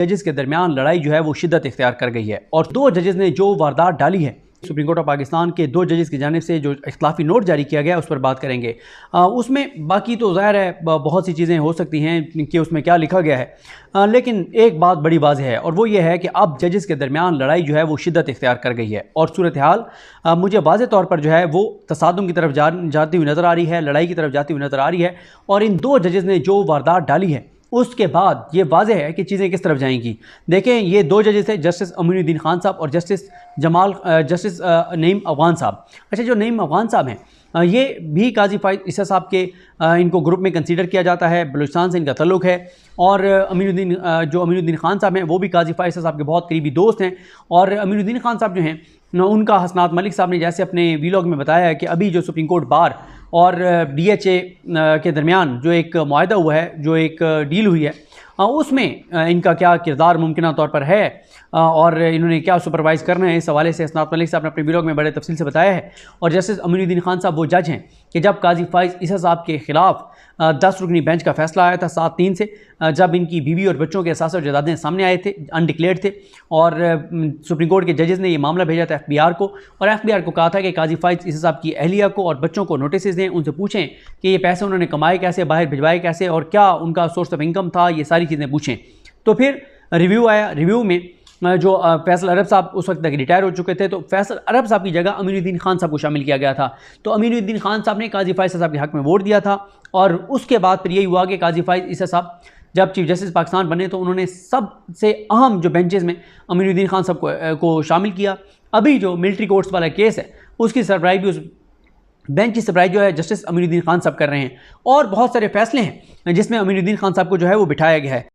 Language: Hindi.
जजेस के दरमियान लड़ाई जो है वो शिद्दत इख्तियार कर गई है और दो जजेस ने जो वारदात डाली है, सुप्रीम कोर्ट ऑफ पाकिस्तान के दो जजेस की जानिब से जो इख्तिलाफी नोट जारी किया गया उस पर बात करेंगे। उसमें बाकी तो ज़ाहिर है बहुत सी चीज़ें हो सकती हैं कि उसमें क्या लिखा गया है, लेकिन एक बात बड़ी वाज़ेह है और वो ये है कि अब जजेस के दरमियान लड़ाई जो है वो शिद्दत इख्तियार कर गई है और सूरत हाल मुझे वाज़ेह तौर पर जो है वो तसादुम की तरफ जाती हुई नज़र आ रही है, लड़ाई की तरफ जाती हुई नज़र आ रही है। और इन दो जजेस ने जो वारदात डाली है उसके बाद ये वाज़ेह है कि चीज़ें किस तरफ जाएंगी। देखें, ये दो जजेस थे, जस्टिस अमीनुद्दीन खान साहब और जस्टिस नईम अफ़गान साहब। अच्छा, जो नईम अफ़गान साहब हैं ये भी काजी फाइज़ ईसा साहब के इनको ग्रुप में कंसीडर किया जाता है, बलूचिस्तान से इनका तल्लुक़ है। और अमीनुद्दीन खान साहब हैं वो भी काजी फाइज़ ईसा साहब के बहुत करीबी दोस्त हैं। और अमीनुद्दीन खान साहब जो हैं उनका हसनात मलिक साहब ने जैसे अपने वीलॉग में बताया है कि अभी जो सुप्रीम कोर्ट बार और DHA के दरमियान जो एक मुआहदा हुआ है, जो एक डील हुई है, उसमें इनका क्या किरदार मुमकिन तौर पर है और इन्होंने क्या सुपरवाइज़ करना है, इस हवाले से हसनात मलिक साहब ने अपने वीलॉग में बड़े तफसील से बताया है। और जस्टिस अमीनुद्दीन खान साहब वो जज हैं कि जब काजी फाइज़ ईसा साहब के ख़िलाफ़ 10 रुकनी बेंच का फैसला आया था 7-3 से, जब इनकी बीवी और बच्चों के असासे और जायदादें सामने आए थे, अनडिक्लेयर्ड थे, और सुप्रीम कोर्ट के जजेस ने ये मामला भेजा था FBR को, और FBR को कहा था कि काजी फाइज़ ईसा साहब की अहलिया को और बच्चों को नोटिस दें, उनसे पूछें कि ये पैसे उन्होंने कमाए कैसे, बाहर भिजवाए कैसे और क्या उनका सोर्स ऑफ इनकम था, ये सारी चीज़ें पूछें। तो फिर रिव्यू आया। रिव्यू में जो फैसल अरब साहब उस वक्त तक रिटायर हो चुके थे, तो फैसल अरब साहब की जगह अमीनुद्दीन खान साहब को शामिल किया गया था। तो अमीनुद्दीन खान साहब ने काजी फाइज़ साहब के हक़ में वोट दिया था और उसके बाद फिर यही हुआ कि काजी फाइज़ ईसा साहब जब चीफ जस्टिस पाकिस्तान बने तो उन्होंने सबसे अहम जो बेंचेस में अमीनुद्दीन खान साहब को शामिल किया। अभी जो मिलिट्री कोर्ट्स वाला केस है उसकी सरबराही भी उस बेंच की सरबराही जो है जस्टिस अमीनुद्दीन खान साहब कर रहे हैं और बहुत सारे फैसले हैं जिसमें अमीनुद्दीन खान साहब को जो है वो बिठाया गया है।